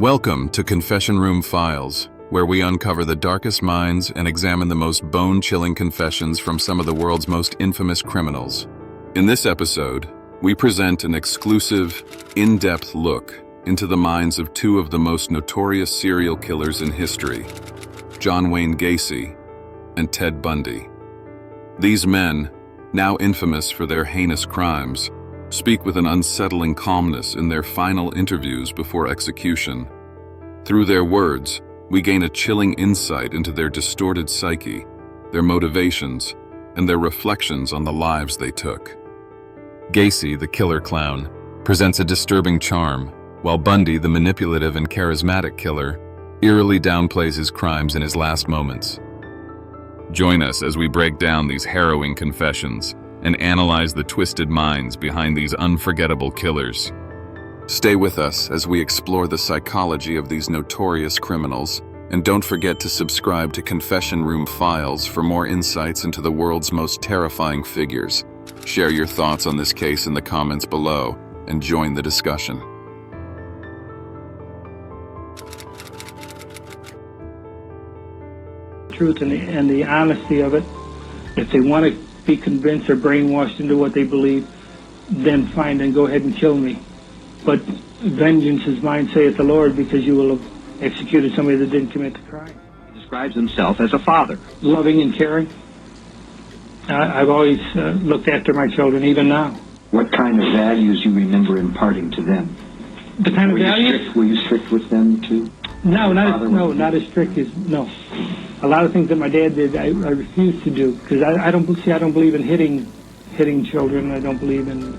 Welcome to Confession Room Files, where we uncover the darkest minds and examine the most bone-chilling confessions from some of the world's most infamous criminals. In this episode, we present an exclusive, in-depth look into the minds of two of the most notorious serial killers in history, John Wayne Gacy and Ted Bundy. These men, now infamous for their heinous crimes, speak with an unsettling calmness in their final interviews before execution. Through their words, we gain a chilling insight into their distorted psyche, their motivations, and their reflections on the lives they took. Gacy, the killer clown, presents a disturbing charm, while Bundy, the manipulative and charismatic killer, eerily downplays his crimes in his last moments. Join us as we break down these harrowing confessions and analyze the twisted minds behind these unforgettable killers. Stay with us as we explore the psychology of these notorious criminals, and don't forget to subscribe to Confession Room Files for more insights into the world's most terrifying figures. Share your thoughts on this case in the comments below and join the discussion. Truth and the honesty of it. If they want to be convinced or brainwashed into what they believe, then fine, then go ahead and kill me. But vengeance is mine, saith the Lord, because you will have executed somebody that didn't commit the crime. He describes himself as a father. Loving and caring. I've always looked after my children, even now. What kind of values you remember imparting to them? The kind of values? Were you strict with them too? No, not as strict as, no. A lot of things that my dad did, I refused to do, because I don't believe in hitting children. I don't believe in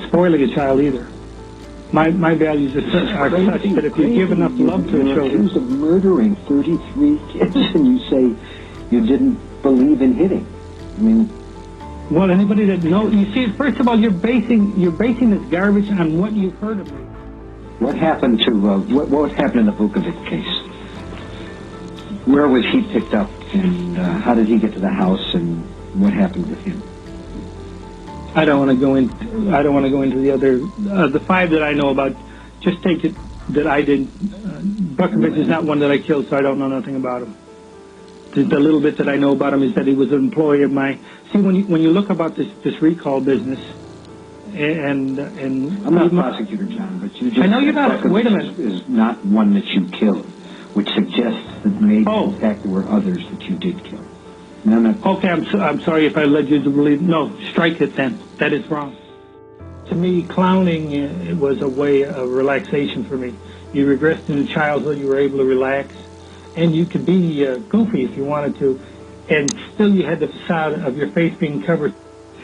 spoiling a child either. My values are such that if you give enough love to You're children... accused of murdering 33 kids, and you say you didn't believe in hitting. I mean... Well, anybody that knows... You see, first of all, you're basing this garbage on what you've heard of me. What happened to... what happened in the Vukovic case? Where was he picked up, and how did he get to the house, and what happened with him? I don't want to go into the other, the five that I know about. Just take it that I did. Vukovic is not one that I killed, so I don't know nothing about him. The little bit that I know about him is that he was an employee of mine. See, when you look about this recall business, and I'm not a prosecutor, John, but you just... I know you're not. Vukovic Wait a minute. Is not one that you killed, which suggests that maybe in fact there were others that you did kill. Okay, I'm sorry if I led you to believe. No, strike it then. That is wrong. To me, clowning it was a way of relaxation for me. You regressed into childhood, you were able to relax, and you could be goofy if you wanted to, and still you had the facade of your face being covered.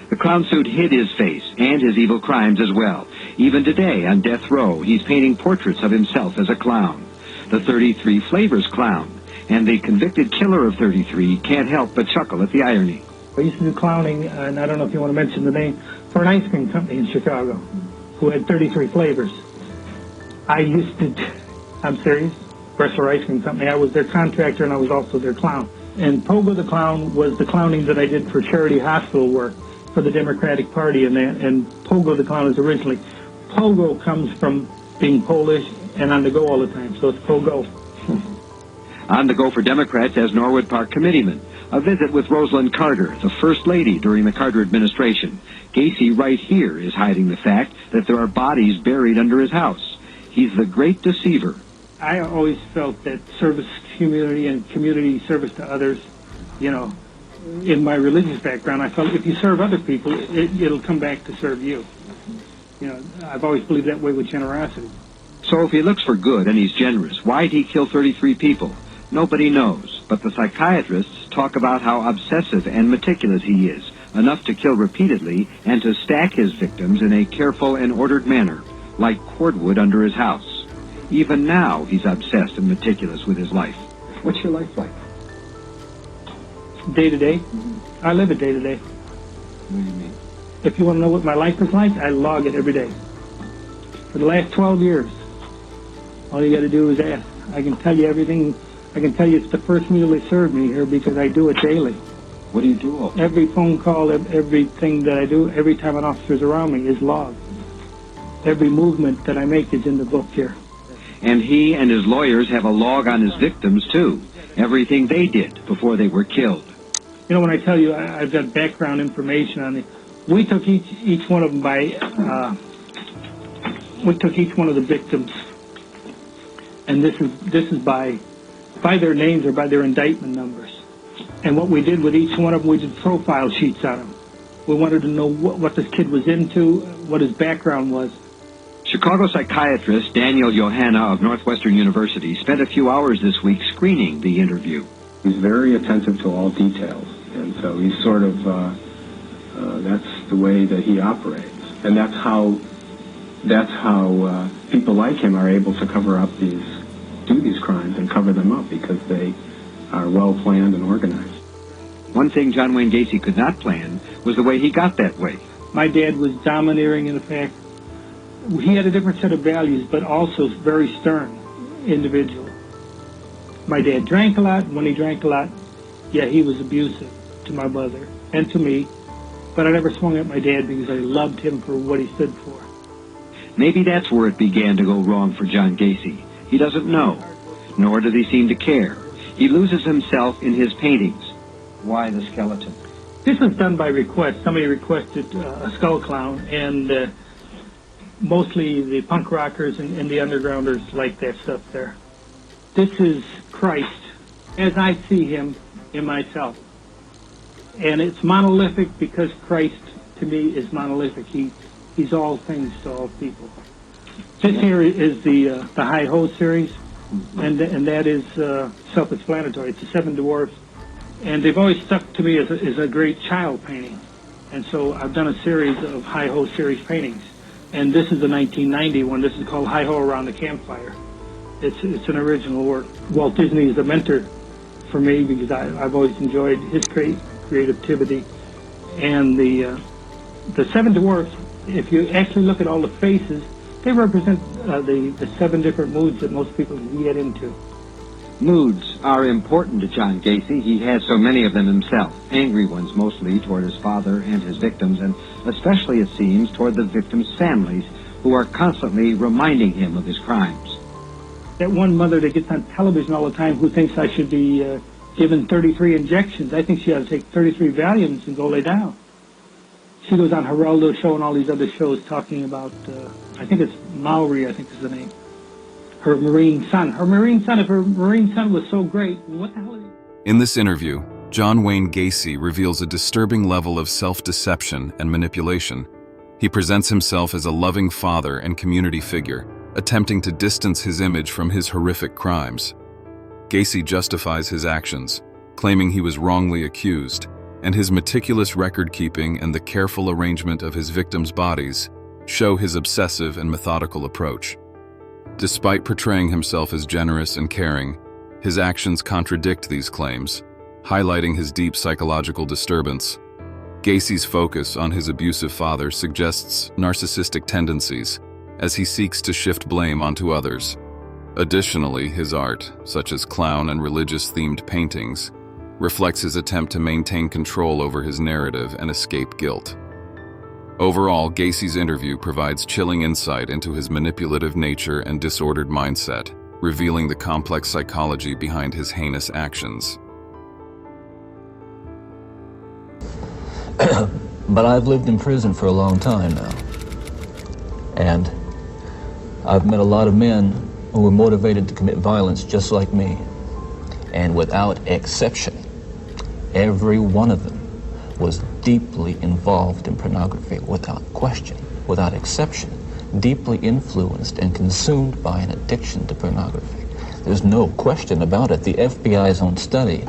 The clown suit hid his face and his evil crimes as well. Even today, on death row, he's painting portraits of himself as a clown. The 33 Flavors clown. And the convicted killer of 33 can't help but chuckle at the irony. I used to do clowning, and I don't know if you want to mention the name, for an ice cream company in Chicago, who had 33 flavors. I'm serious, Bressler Ice Cream Company. I was their contractor, and I was also their clown. And Pogo the Clown was the clowning that I did for charity hospital work for the Democratic Party, and Pogo the Clown is originally. Pogo comes from being Polish and on the go all the time, so it's Pogo. On the go for Democrats as Norwood Park committeeman. A visit with Rosalind Carter, the First Lady during the Carter administration. Gacy right here is hiding the fact that there are bodies buried under his house. He's the great deceiver. I always felt that service to community and community service to others, in my religious background, I felt if you serve other people, it'll come back to serve you. I've always believed that way with generosity. So if he looks for good and he's generous, why'd he kill 33 people? Nobody knows, but the psychiatrists talk about how obsessive and meticulous he is, enough to kill repeatedly and to stack his victims in a careful and ordered manner, like cordwood under his house. Even now, he's obsessed and meticulous with his life. What's your life like? Day to day? I live it day to day. What do you mean? If you want to know what my life is like, I log it every day. For the last 12 years, all you got to do is ask. I can tell you everything. I can tell you it's the first meal they served me here because I do it daily. What do you do all day? Every phone call, everything that I do, every time an officer's around me is logged. Every movement that I make is in the book here. And he and his lawyers have a log on his victims, too. Everything they did before they were killed. You know, when I tell you I've got background information on it, we took each one of them by, we took each one of the victims, and this is by their names or by their indictment numbers. And what we did with each one of them, we did profile sheets on them. We wanted to know what this kid was into, what his background was. Chicago psychiatrist Daniel Johanna of Northwestern University spent a few hours this week screening the interview. He's very attentive to all details, and so he's sort of, that's the way that he operates. And that's how people like him are able to do these crimes and cover them up, because they are well planned and organized. One thing John Wayne Gacy could not plan was the way he got that way. My dad was domineering in the fact he had a different set of values, but also very stern individual. My dad drank a lot. When he drank a lot, yeah, he was abusive to my mother and to me, but I never swung at my dad because I loved him for what he stood for. Maybe that's where it began to go wrong for John Gacy. He doesn't know, nor does he seem to care. He loses himself in his paintings. Why the skeleton? This was done by request. Somebody requested a skull clown, and mostly the punk rockers and the undergrounders like that stuff there. This is Christ as I see him in myself. And it's monolithic because Christ, to me, is monolithic. He's all things to all people. This here is the Hi-Ho series, and that is self-explanatory. It's the Seven Dwarfs. And they've always stuck to me as a great child painting. And so I've done a series of Hi-Ho series paintings. And this is the 1990 one. This is called Hi-Ho Around the Campfire. It's an original work. Walt Disney is a mentor for me because I've always enjoyed his creativity. And the Seven Dwarfs, if you actually look at all the faces, they represent the 7 different moods that most people can get into. Moods are important to John Gacy. He has so many of them himself. Angry ones mostly toward his father and his victims, and especially, it seems, toward the victims' families, who are constantly reminding him of his crimes. That one mother that gets on television all the time who thinks I should be given 33 injections, I think she ought to take 33 Valiums and go lay down. She goes on Geraldo Show and all these other shows talking about, I think it's Maori, I think is the name. Her Marine son. If her Marine son was so great, what the hell is he? In this interview, John Wayne Gacy reveals a disturbing level of self-deception and manipulation. He presents himself as a loving father and community figure, attempting to distance his image from his horrific crimes. Gacy justifies his actions, claiming he was wrongly accused, and his meticulous record-keeping and the careful arrangement of his victims' bodies show his obsessive and methodical approach. Despite portraying himself as generous and caring, his actions contradict these claims, highlighting his deep psychological disturbance. Gacy's focus on his abusive father suggests narcissistic tendencies, as he seeks to shift blame onto others. Additionally, his art, such as clown and religious-themed paintings, reflects his attempt to maintain control over his narrative and escape guilt. Overall, Gacy's interview provides chilling insight into his manipulative nature and disordered mindset, revealing the complex psychology behind his heinous actions. But I've lived in prison for a long time now. And I've met a lot of men who were motivated to commit violence just like me. And without exception, every one of them was deeply involved in pornography, without question, without exception, deeply influenced and consumed by an addiction to pornography. There's no question about it. The FBI's own study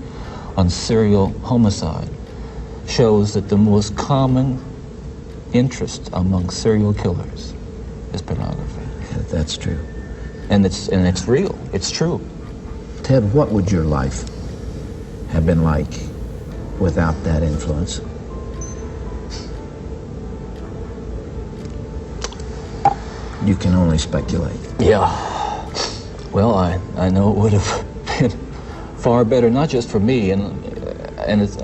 on serial homicide shows that the most common interest among serial killers is pornography. Yeah, that's true. And it's real. It's true. Ted, what would your life have been like without that influence? You can only speculate. Yeah. Well, I know it would have been far better, not just for me, and it's,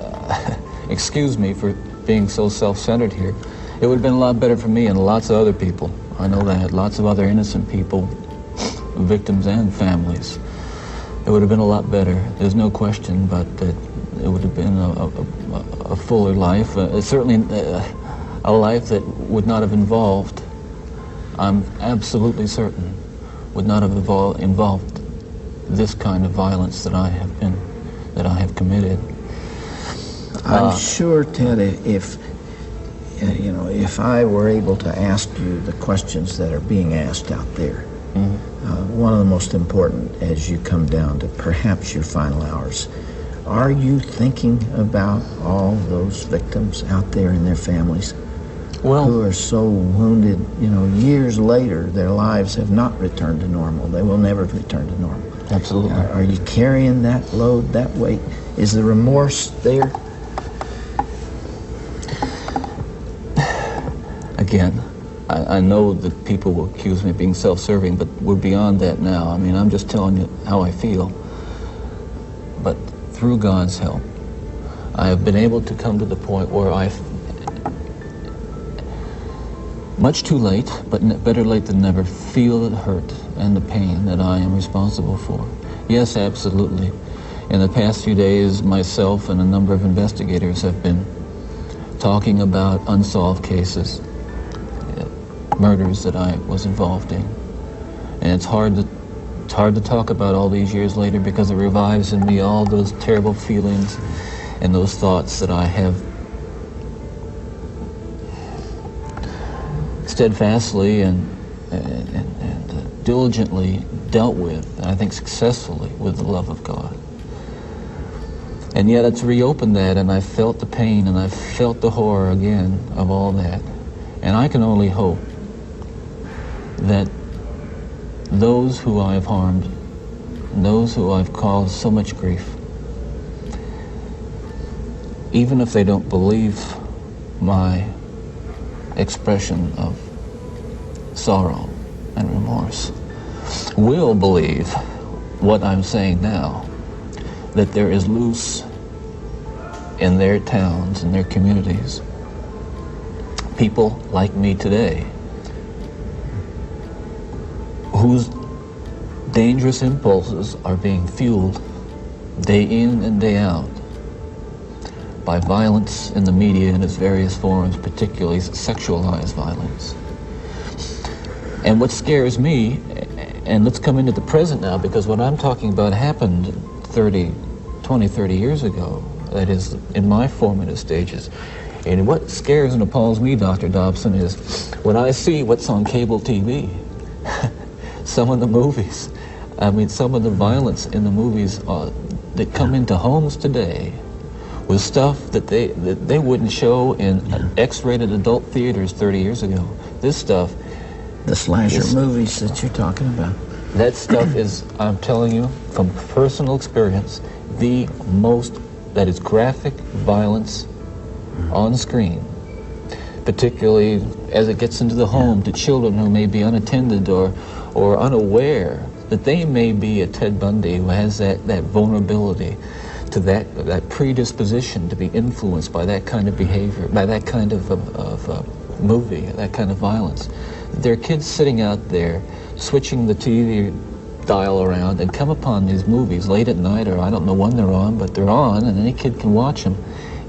excuse me for being so self-centered here. It would have been a lot better for me and lots of other people. I know that. Lots of other innocent people, victims and families. It would have been a lot better. There's no question, but it would have been a fuller life. Certainly a life that would not have involved, I'm absolutely certain, would not have involved this kind of violence that I have committed. I'm sure, Ted, if I were able to ask you the questions that are being asked out there, one of the most important as you come down to perhaps your final hours, are you thinking about all those victims out there and their families who are so wounded, years later, their lives have not returned to normal. They will never return to normal. Absolutely. Are you carrying that load, that weight? Is the remorse there? Again, I know that people will accuse me of being self-serving, but we're beyond that now. I mean, I'm just telling you how I feel. But through God's help, I have been able to come to the point where much too late, but better late than never, feel the hurt and the pain that I am responsible for. Yes, absolutely. In the past few days, myself and a number of investigators have been talking about unsolved cases, murders that I was involved in. And it's hard to talk about all these years later because it revives in me all those terrible feelings and those thoughts that I have steadfastly and diligently dealt with, and I think successfully, with the love of God. And yet it's reopened that, and I felt the pain and I felt the horror again of all that. And I can only hope that those who I have harmed, those who I've caused so much grief, even if they don't believe my expression of sorrow and remorse, will believe what I'm saying now, that there is loose in their towns and their communities people like me today whose dangerous impulses are being fueled day in and day out by violence in the media in its various forms, particularly sexualized violence. And what scares me, and let's come into the present now, because what I'm talking about happened 30 years ago, that is, in my formative stages. And what scares and appalls me, Dr. Dobson, is when I see what's on cable TV, some of the movies, some of the violence in the movies that come into homes today with stuff that they wouldn't show in X-rated adult theaters 30 years ago. This stuff... The slasher movies that you're talking about. That stuff is, I'm telling you, from personal experience, the most, that is graphic violence on screen, particularly as it gets into the home to children who may be unattended or unaware that they may be a Ted Bundy who has that vulnerability to that predisposition to be influenced by that kind of behavior, by that kind of movie, that kind of violence. There are kids sitting out there switching the TV dial around and come upon these movies late at night, or I don't know when they're on, but they're on and any kid can watch them.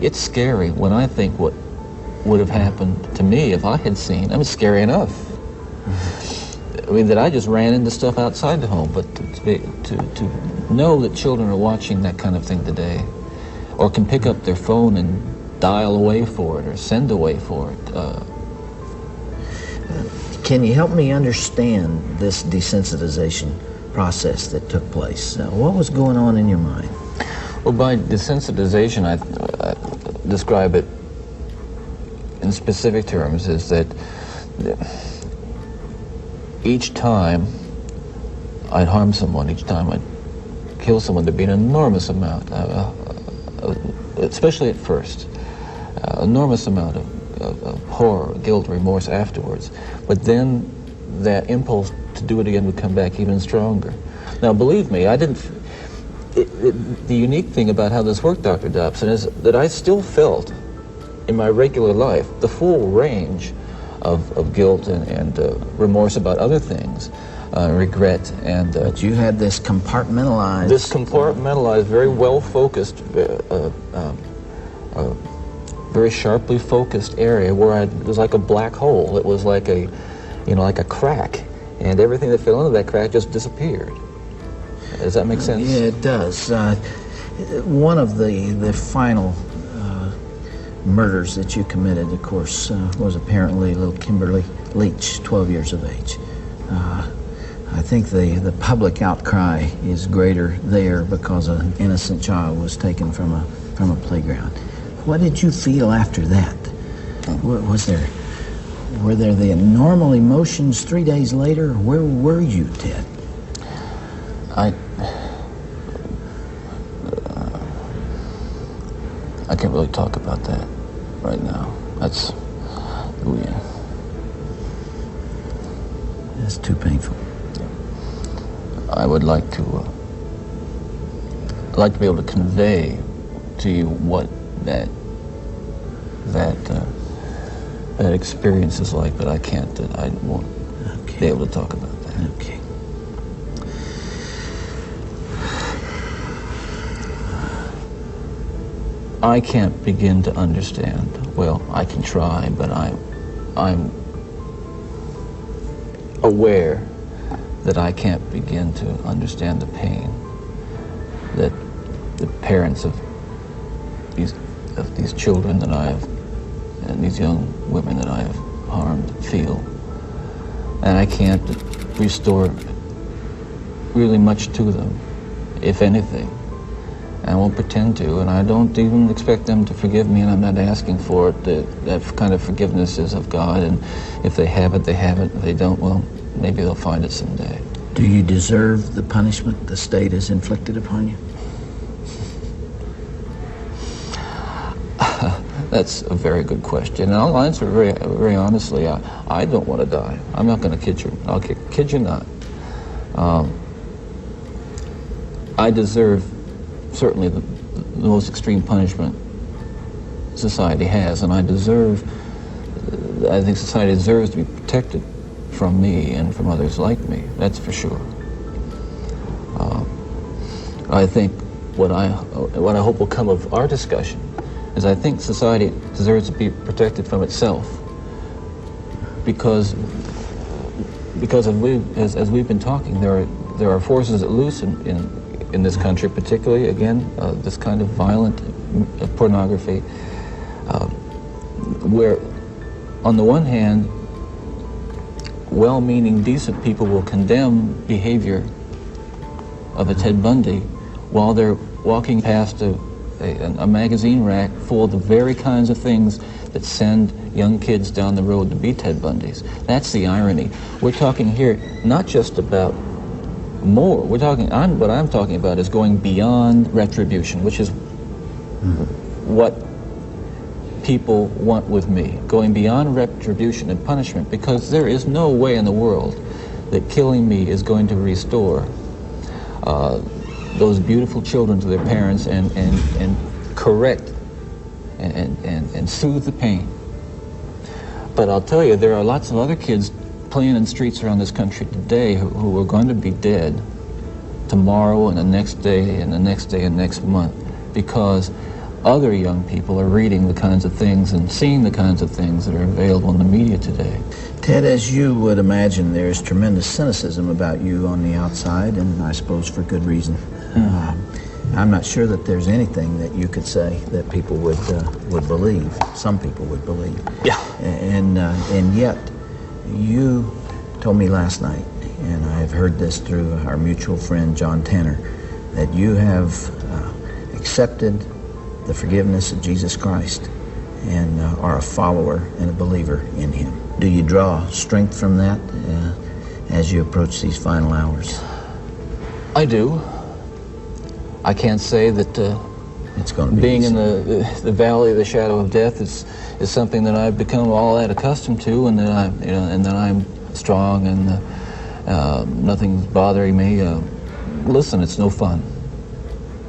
It's scary when I think what would have happened to me if I had seen. Scary enough. That I just ran into stuff outside the home, but to know that children are watching that kind of thing today, or can pick up their phone and dial away for it or send away for it. Can you help me understand this desensitization process that took place? What was going on in your mind? Well, by desensitization, I describe it in specific terms is that each time I'd harm someone, each time I'd kill someone, there'd be an enormous amount, especially at first, enormous amount of horror, guilt, remorse afterwards. But then that impulse to do it again would come back even stronger. Now, believe me, the unique thing about how this worked, Dr. Dobson, is that I still felt in my regular life the full range of guilt and remorse about other things, regret and. But you had this compartmentalized. Very well focused, very sharply focused area where it was like a black hole. It was like like a crack, and everything that fell into that crack just disappeared. Does that make sense? Yeah, it does. One of the final murders that you committed, of course, was apparently little Kimberly Leach, 12 years of age. I think the public outcry is greater there because an innocent child was taken from a playground. What did you feel after that? Were there the normal emotions 3 days later? Where were you, Ted? I can't really talk about that right now. That's too painful. I would like to be able to convey to you what that experience is like, but I can't. I won't be able to talk about that. Okay. I can't begin to understand. Well, I can try, but I'm aware that I can't begin to understand the pain that the parents of these children that I have, and these young women that I have harmed, feel. And I can't restore really much to them, if anything. I won't pretend to, and I don't even expect them to forgive me, and I'm not asking for it. That kind of forgiveness is of God, and if they have it, they have it. If they don't, well, maybe they'll find it someday. Do you deserve the punishment the state has inflicted upon you? That's a very good question, and I'll answer very, very honestly. I don't want to die. I'm not going to kid you. I'll kid you not. I deserve certainly the most extreme punishment society has, and I think society deserves to be protected from me and from others like me. That's for sure. I think what I hope will come of our discussion is I think society deserves to be protected from itself, because as we've been talking, there are forces at loose in this country, particularly, again, this kind of violent pornography, where, on the one hand, well-meaning, decent people will condemn behavior of a Ted Bundy while they're walking past a magazine rack full of the very kinds of things that send young kids down the road to be Ted Bundys. That's the irony. We're talking here not just about more. What I'm talking about is going beyond retribution, which is what people want with me. Going beyond retribution and punishment, because there is no way in the world that killing me is going to restore those beautiful children to their parents and correct and soothe the pain. But I'll tell you, there are lots of other kids playing in streets around this country today who are going to be dead tomorrow and the next day and the next day and next month, because other young people are reading the kinds of things and seeing the kinds of things that are available in the media today. Ted, as you would imagine, there's tremendous cynicism about you on the outside, and I suppose for good reason. I'm not sure that there's anything that you could say that people would believe. Some people would believe. Yeah. And yet, you told me last night, and I have heard this through our mutual friend John Tanner, that you have accepted the forgiveness of Jesus Christ and are a follower and a believer in Him. Do you draw strength from that as you approach these final hours? I do. I can't say that it's going to be being easy. in the valley of the shadow of death is something that I've become all that accustomed to, and that I'm strong and nothing's bothering me. Listen, it's no fun.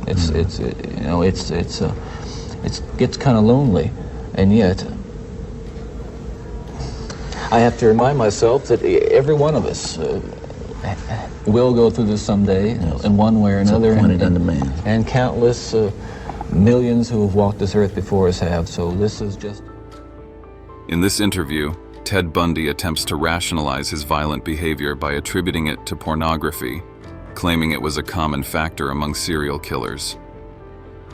It gets kind of lonely, and yet I have to remind myself that every one of us will go through this someday, in one way or another. Appointed unto man. And countless millions who have walked this earth before us have. So this is just... In this interview, Ted Bundy attempts to rationalize his violent behavior by attributing it to pornography, claiming it was a common factor among serial killers.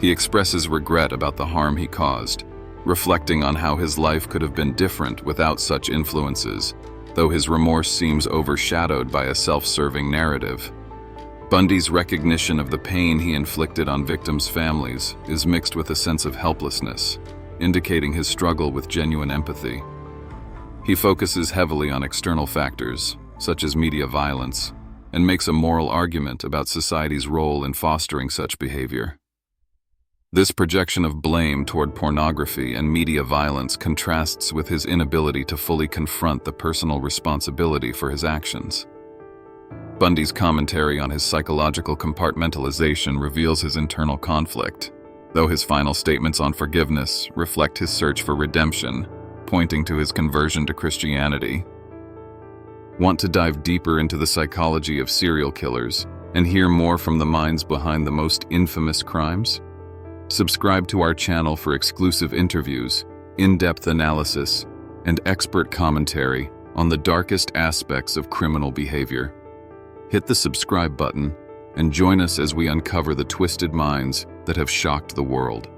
He expresses regret about the harm he caused, reflecting on how his life could have been different without such influences, though his remorse seems overshadowed by a self-serving narrative. Bundy's recognition of the pain he inflicted on victims' families is mixed with a sense of helplessness, indicating his struggle with genuine empathy. He focuses heavily on external factors, such as media violence, and makes a moral argument about society's role in fostering such behavior. This projection of blame toward pornography and media violence contrasts with his inability to fully confront the personal responsibility for his actions. Bundy's commentary on his psychological compartmentalization reveals his internal conflict, though his final statements on forgiveness reflect his search for redemption, pointing to his conversion to Christianity. Want to dive deeper into the psychology of serial killers and hear more from the minds behind the most infamous crimes? Subscribe to our channel for exclusive interviews, in-depth analysis, and expert commentary on the darkest aspects of criminal behavior. Hit the subscribe button and join us as we uncover the twisted minds that have shocked the world.